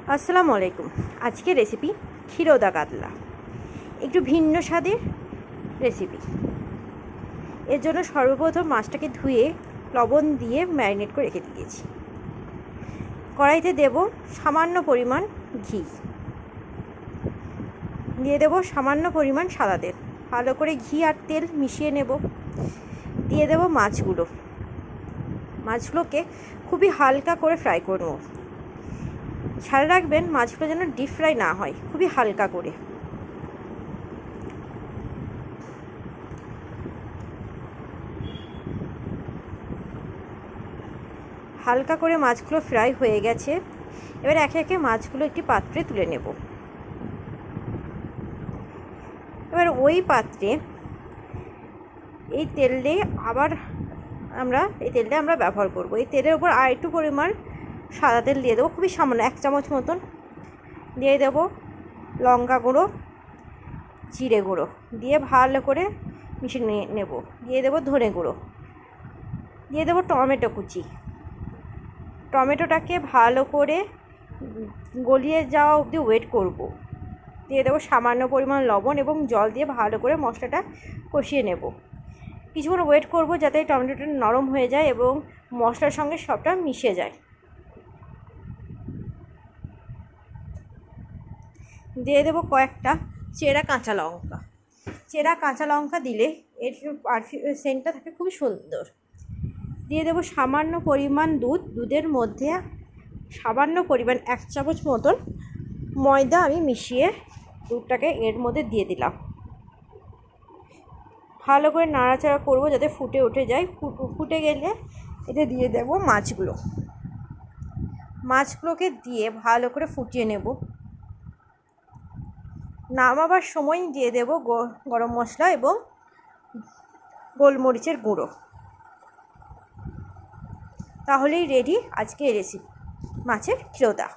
আসসালামু আলাইকুম। আজকের রেসিপি ক্ষীরোদা কাতলা, একটু ভিন্ন স্বাদের রেসিপি। এর জন্য সর্বপ্রথম মাছটাকে ধুয়ে লবণ দিয়ে ম্যারিনেট করে রেখে দিয়েছি। কড়াইতে দেব সামান্য পরিমাণ ঘি, দিয়ে দেব সামান্য পরিমাণ সাদা তেল। ভালো করে ঘি আর তেল মিশিয়ে নেব। দিয়ে দেব মাছগুলোকে খুবই হালকা করে ফ্রাই করব। খেয়াল রাখবেন মাছগুলো যেন ডিপ ফ্রাই না হয়, খুবই হালকা করে। হালকা করে মাছগুলো ফ্রাই হয়ে গেছে। এবার একে একে মাছগুলো একটি পাত্রে তুলে নেব। এবার ওই পাত্রে এই তেলে আমরা ব্যবহার করব। এই তেলের উপর আর একটু পরিমাণ সাদা তেল দিয়ে দেবো, খুবই সামান্য 1 চামচ মতন। দিয়ে দেব লঙ্কা গুঁড়ো, জিরে গুঁড়ো দিয়ে ভালো করে মিশিয়ে নেব। দিয়ে দেব ধনে গুঁড়ো, দিয়ে দেব টমেটো কুচি। টমেটোটাকে ভালো করে গলিয়ে যাওয়া অবধি ওয়েট করব। দিয়ে দেবো সামান্য পরিমাণ লবণ এবং জল দিয়ে ভালো করে মশলাটা কষিয়ে নেব। কিছুক্ষণ ওয়েট করব যাতে টমেটোটা নরম হয়ে যায় এবং মশলার সঙ্গে সবটা মিশে যায়। দিয়ে দেবো কয়েকটা চেরা কাঁচা লঙ্কা দিলে এর সেন্টটা থাকে খুবই সুন্দর। দিয়ে দেবো সামান্য পরিমাণ দুধের মধ্যে সামান্য পরিমাণ 1 চামচ মতন ময়দা আমি মিশিয়ে দুধটাকে এর মধ্যে দিয়ে দিলাম। ভালো করে নাড়াচাড়া করব যাতে ফুটে উঠে যায়। ফুটে গেলে এতে দিয়ে দেব মাছগুলোকে দিয়ে ভালো করে ফুটিয়ে নেব। নামাবার সময় দিয়ে দেব গরম মশলা এবং গোলমরিচের গুঁড়ো। তাহলেই রেডি আজকে রেসিপি মাছের ক্ষীরোদা।